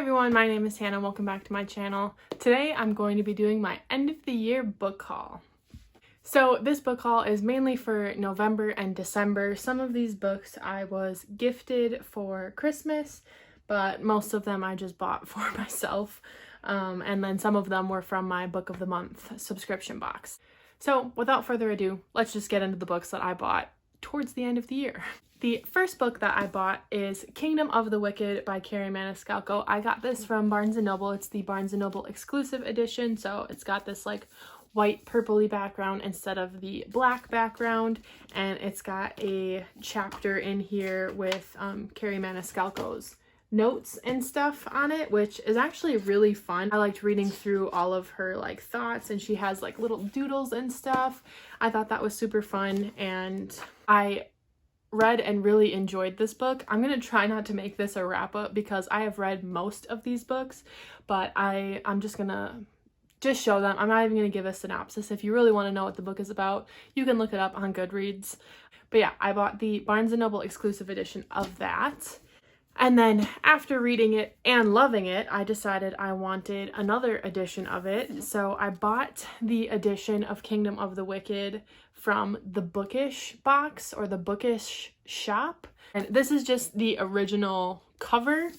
everyone, my name is Hannah. Welcome back to my channel. Today I'm going to be doing my end of the year book haul. So this book haul is mainly for November and December. Some of these books I was gifted for Christmas, but most of them I just bought for myself. And then some of them were from my Book of the Month subscription box. So without further ado, let's just get into the books that I bought towards the end of the year. The first book that I bought is Kingdom of the Wicked by Kerri Maniscalco. I got this from Barnes & Noble. It's the Barnes & Noble exclusive edition, so it's got this like white purpley background instead of the black background, and it's got a chapter in here with Kerri Maniscalco's notes and stuff on it, which is actually really fun. I liked reading through all of her like thoughts, and she has like little doodles and stuff. I thought that was super fun, and I read and really enjoyed this book. I'm gonna try not to make this a wrap-up because I have read most of these books, but I'm just gonna show them. I'm not even gonna give a synopsis. If you really want to know what the book is about, you can look it up on Goodreads. But yeah, I bought the Barnes & Noble exclusive edition of that. And then after reading it and loving it, I decided I wanted another edition of it. So I bought the edition of Kingdom of the Wicked from the Bookish box or the Bookish shop. And this is just the original cover,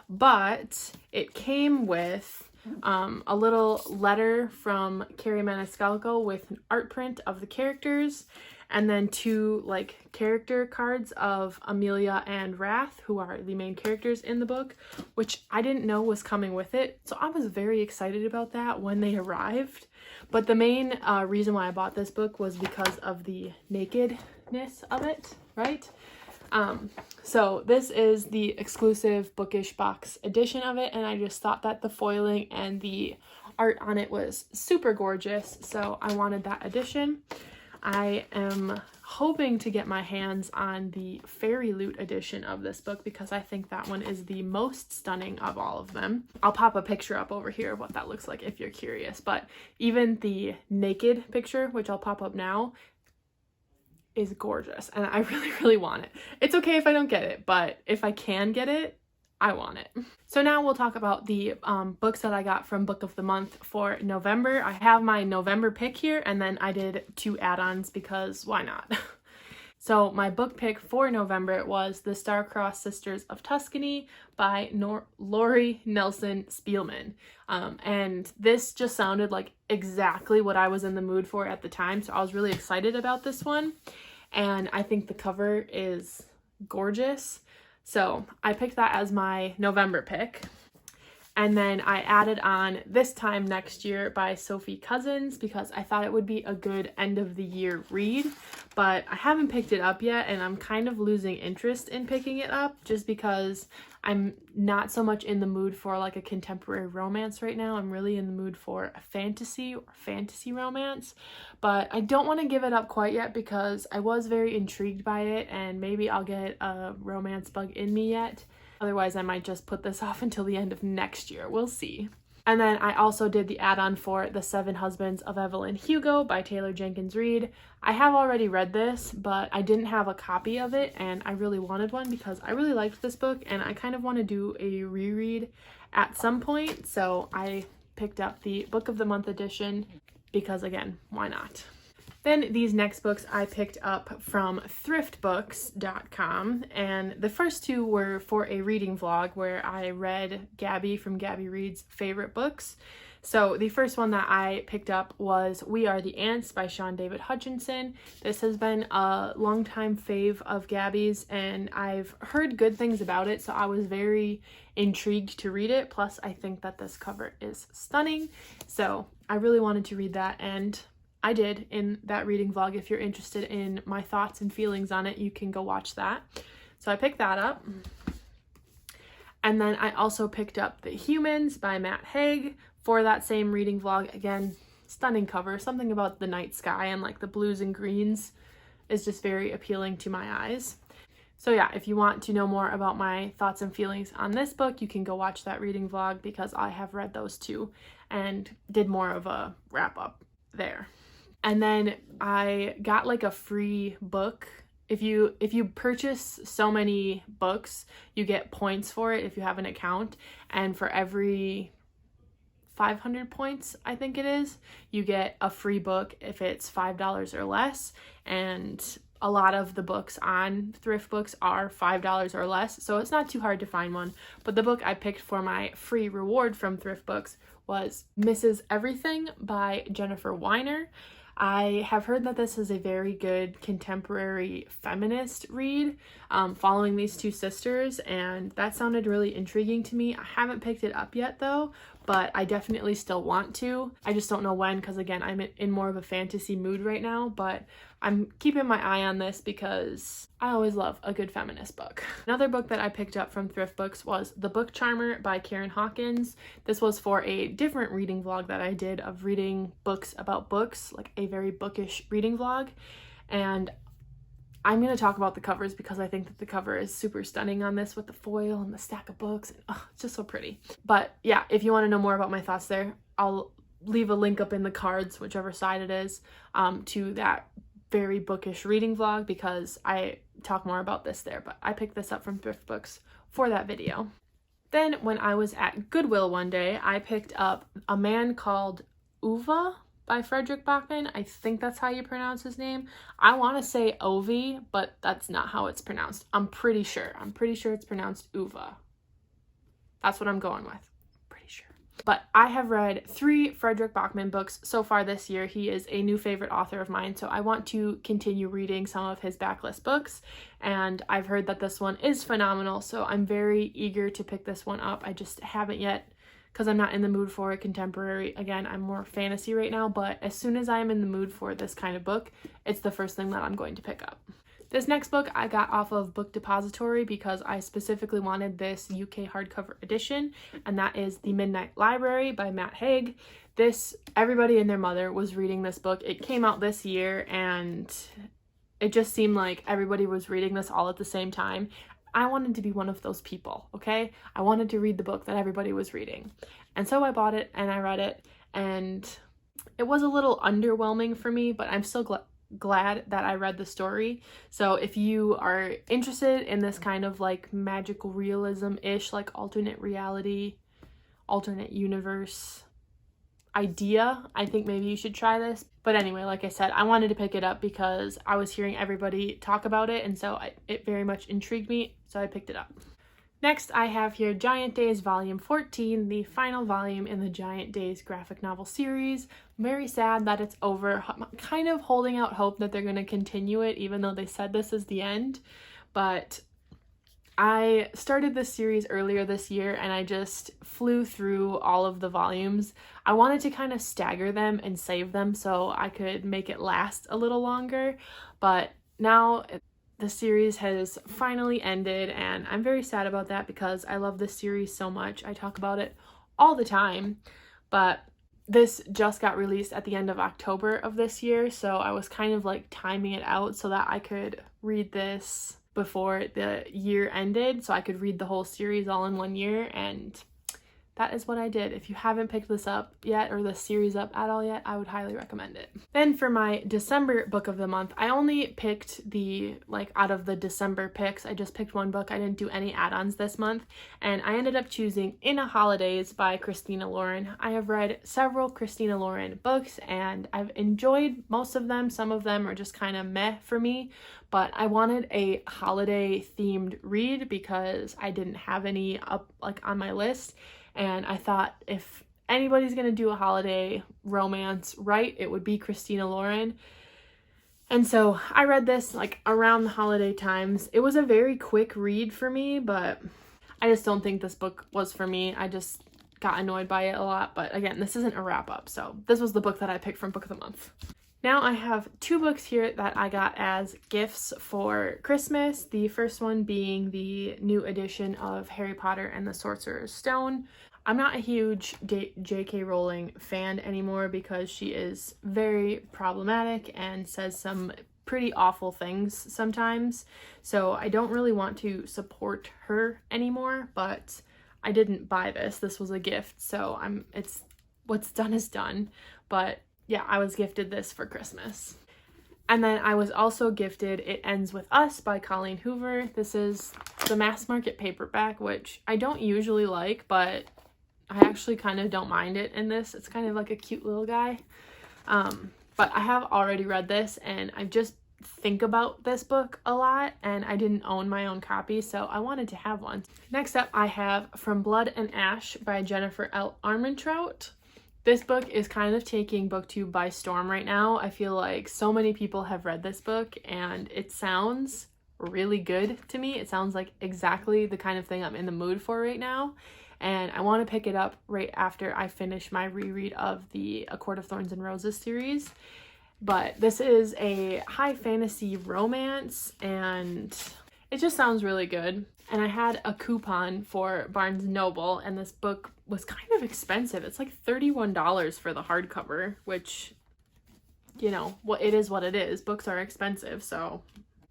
but it came with a little letter from Kerri Maniscalco with an art print of the characters, and then two like character cards of Amelia and Wrath, who are the main characters in the book, which I didn't know was coming with it. So I was very excited about that when they arrived. But the main reason why I bought this book was because of the nakedness of it, right? So this is the exclusive Bookish box edition of it, and I just thought that the foiling and the art on it was super gorgeous, so I wanted that edition. I am hoping to get my hands on the Fairy Loot edition of this book because I think that one is the most stunning of all of them. I'll pop a picture up over here of what that looks like if you're curious, but even the naked picture, which I'll pop up now, is gorgeous, and I really want it. It's okay if I don't get it, but if I can get it, I want it. So now we'll talk about the books that I got from Book of the Month for November. I have my November pick here, and then I did 2 add-ons because why not? So my book pick for November was The Star-Crossed Sisters of Tuscany by Lori Nelson Spielman. And this just sounded like exactly what I was in the mood for at the time, so I was really excited about this one. And I think the cover is gorgeous. So I picked that as my November pick. And then I added on This Time Next Year by Sophie Cousins because I thought it would be a good end of the year read, but I haven't picked it up yet, and I'm kind of losing interest in picking it up just because I'm not so much in the mood for like a contemporary romance right now. I'm really in the mood for a fantasy or fantasy romance, but I don't want to give it up quite yet because I was very intrigued by it, and maybe I'll get a romance bug in me yet. Otherwise, I might just put this off until the end of next year. We'll see. And then I also did the add-on for The 7 Husbands of Evelyn Hugo by Taylor Jenkins Reid. I have already read this, but I didn't have a copy of it, and I really wanted one because I really liked this book, and I kind of want to do a reread at some point. So I picked up the Book of the Month edition because, again, why not? Then these next books I picked up from thriftbooks.com, and the first 2 were for a reading vlog where I read Gabby from Gabby Reads Favorite Books. So the first one that I picked up was We Are the Ants by Sean David Hutchinson. This has been a longtime fave of Gabby's, and I've heard good things about it, so I was very intrigued to read it. Plus, I think that this cover is stunning, so I really wanted to read that, and I did in that reading vlog. If you're interested in my thoughts and feelings on it, you can go watch that. So I picked that up. And then I also picked up The Humans by Matt Haig for that same reading vlog. Again, stunning cover. Something about the night sky and like the blues and greens is just very appealing to my eyes. So yeah, if you want to know more about my thoughts and feelings on this book, you can go watch that reading vlog because I have read those 2 and did more of a wrap up there. And then I got like a free book if you purchase so many books, you get points for it if you have an account, and for every 500 points, I think it is, you get a free book if it's $5 or less. And a lot of the books on Thrift Books are $5 or less, so it's not too hard to find one. But the book I picked for my free reward from Thrift Books was Mrs. Everything by Jennifer Weiner. I have heard that this is a very good contemporary feminist read, following these two sisters, and that sounded really intriguing to me. I haven't picked it up yet though, but I definitely still want to. I just don't know when, because again, I'm in more of a fantasy mood right now, but I'm keeping my eye on this because I always love a good feminist book. Another book that I picked up from Thrift Books was The Book Charmer by Karen Hawkins. This was for a different reading vlog that I did of reading books about books, like a very bookish reading vlog. And I'm going to talk about the covers because I think that the cover is super stunning on this with the foil and the stack of books. And, oh, it's just so pretty. But yeah, if you want to know more about my thoughts there, I'll leave a link up in the cards, whichever side it is, to that very bookish reading vlog because I talk more about this there. But I picked this up from Thrift Books for that video. Then when I was at Goodwill one day, I picked up A Man Called Uva by Frederick Bachman. I think that's how you pronounce his name. I want to say Ovi, but that's not how it's pronounced. I'm pretty sure it's pronounced Uva. That's what I'm going with. Pretty sure. But I have read 3 Frederick Bachman books so far this year. He is a new favorite author of mine, so I want to continue reading some of his backlist books, and I've heard that this one is phenomenal, so I'm very eager to pick this one up. I just haven't yet because I'm not in the mood for a contemporary. Again, I'm more fantasy right now, but as soon as I'm in the mood for this kind of book, it's the first thing that I'm going to pick up. This next book I got off of Book Depository because I specifically wanted this UK hardcover edition, and that is The Midnight Library by Matt Haig. Everybody and their mother was reading this book. It came out this year, and it just seemed like everybody was reading this all at the same time. I wanted to be one of those people, okay? I wanted to read the book that everybody was reading. And so I bought it and I read it, and it was a little underwhelming for me, but I'm still glad that I read the story. So if you are interested in this kind of like magical realism-ish, like alternate reality, alternate universe idea, I think maybe you should try this. But anyway, like I said, I wanted to pick it up because I was hearing everybody talk about it, and so it very much intrigued me, so I picked it up. Next, I have here Giant Days Volume 14, the final volume in the Giant Days graphic novel series. I'm very sad that it's over. I'm kind of holding out hope that they're going to continue it, even though they said this is the end. But I started this series earlier this year, and I just flew through all of the volumes. I wanted to kind of stagger them and save them so I could make it last a little longer, but now the series has finally ended, and I'm very sad about that because I love this series so much. I talk about it all the time, but this just got released at the end of October of this year, so I was kind of like timing it out so that I could read this before the year ended, so I could read the whole series all in one year, and that is what I did. If you haven't picked this up yet, or the series up at all yet, I would highly recommend it. Then for my December book of the month, I only picked out of the December picks, I just picked one book. I didn't do any add-ons this month, and I ended up choosing In a Holidays by Christina Lauren. I have read several Christina Lauren books, and I've enjoyed most of them. Some of them are just kind of meh for me, but I wanted a holiday themed read because I didn't have any up on my list. And I thought if anybody's going to do a holiday romance right, it would be Christina Lauren. And so I read this around the holiday times. It was a very quick read for me, but I just don't think this book was for me. I just got annoyed by it a lot. But again, this isn't a wrap up. So this was the book that I picked from Book of the Month. Now I have 2 books here that I got as gifts for Christmas. The first one being the new edition of Harry Potter and the Sorcerer's Stone. I'm not a huge J.K. Rowling fan anymore because she is very problematic and says some pretty awful things sometimes. So I don't really want to support her anymore, but I didn't buy this. This was a gift, so it's what's done is done. But yeah, I was gifted this for Christmas. And then I was also gifted It Ends With Us by Colleen Hoover. This is the mass market paperback, which I don't usually like, but I actually kind of don't mind it in this. It's kind of like a cute little guy. But I have already read this, and I just think about this book a lot, and I didn't own my own copy, so I wanted to have one. Next up, I have From Blood and Ash by Jennifer L. Armentrout. This book is kind of taking BookTube by storm right now. I feel like so many people have read this book, and it sounds really good to me. It sounds like exactly the kind of thing I'm in the mood for right now, and I want to pick it up right after I finish my reread of the A Court of Thorns and Roses series. But this is a high fantasy romance, and it just sounds really good. And I had a coupon for Barnes & Noble, and this book was kind of expensive. It's like $31 for the hardcover, which, you know, it is what it is. Books are expensive, so.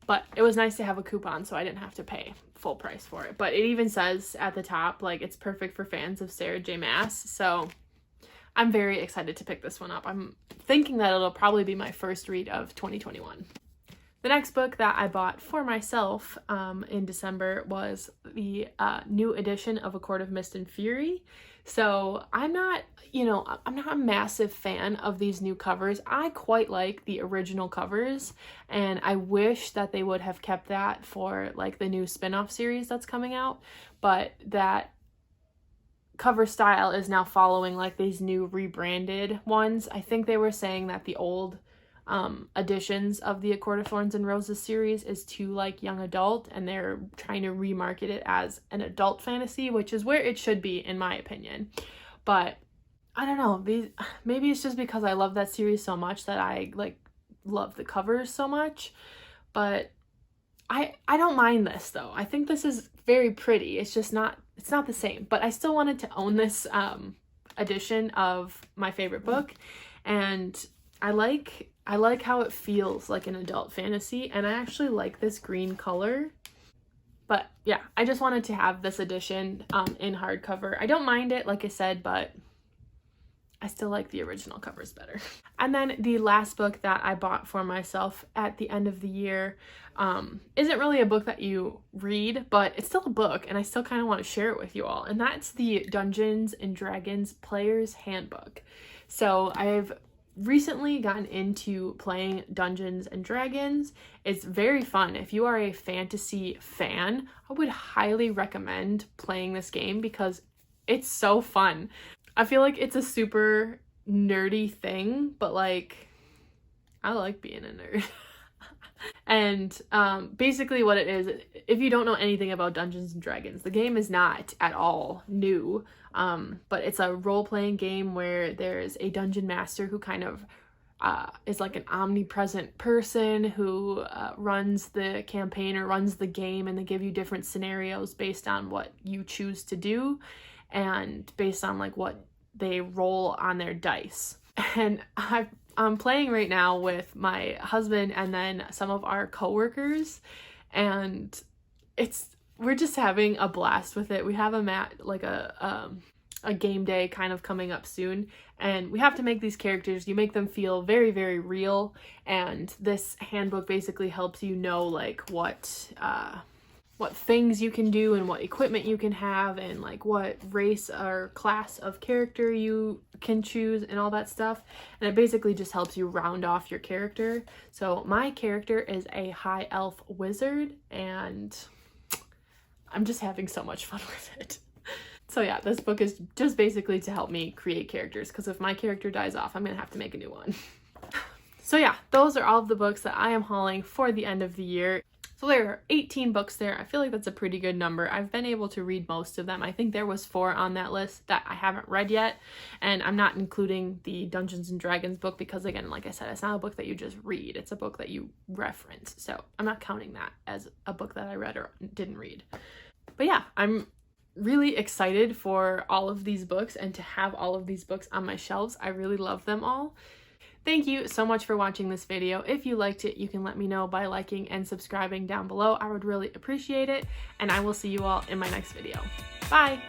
But it was nice to have a coupon, so I didn't have to pay full price for it. But it even says at the top, like, it's perfect for fans of Sarah J. Maas, so I'm very excited to pick this one up. I'm thinking that it'll probably be my first read of 2021. The next book that I bought for myself in December was the new edition of A Court of Mist and Fury. So I'm not a massive fan of these new covers. I quite like the original covers, and I wish that they would have kept that for like the new spin-off series that's coming out, but that cover style is now following like these new rebranded ones. I think they were saying that the old editions of the A Court of Thorns and Roses series is too like young adult, and they're trying to remarket it as an adult fantasy, which is where it should be in my opinion. But I don't know, maybe it's just because I love that series so much that I like love the covers so much, but I don't mind this though. I think this is very pretty. It's just not the same, but I still wanted to own this edition of my favorite book, and I like how it feels like an adult fantasy, and I actually like this green color. But yeah, I just wanted to have this edition in hardcover. I don't mind it, like I said, but I still like the original covers better. And then the last book that I bought for myself at the end of the year isn't really a book that you read, but it's still a book, and I still kind of want to share it with you all. And that's the Dungeons and Dragons Player's Handbook. So I've recently gotten into playing Dungeons and Dragons. It's very fun. If you are a fantasy fan, I would highly recommend playing this game because it's so fun. I feel like it's a super nerdy thing, but like, I like being a nerd. And basically what it is, if you don't know anything about Dungeons and Dragons, the game is not at all new, but it's a role-playing game where there's a dungeon master who kind of is like an omnipresent person who runs the campaign or runs the game, and they give you different scenarios based on what you choose to do and based on like what they roll on their dice. And I'm playing right now with my husband and then some of our coworkers, and we're just having a blast with it. We have a game day kind of coming up soon, and we have to make these characters. You make them feel very, very real, and this handbook basically helps you know like what things you can do and what equipment you can have and like what race or class of character you can choose and all that stuff. And it basically just helps you round off your character. So my character is a high elf wizard, and I'm just having so much fun with it. So yeah, this book is just basically to help me create characters, because if my character dies off, I'm gonna have to make a new one. So yeah, those are all of the books that I am hauling for the end of the year. So there are 18 books there. I feel like that's a pretty good number. I've been able to read most of them. I think there was 4 on that list that I haven't read yet, and I'm not including the Dungeons and Dragons book because, again, like I said, it's not a book that you just read. It's a book that you reference. So I'm not counting that as a book that I read or didn't read. But yeah, I'm really excited for all of these books and to have all of these books on my shelves. I really love them all. Thank you so much for watching this video. If you liked it, you can let me know by liking and subscribing down below. I would really appreciate it, and I will see you all in my next video. Bye!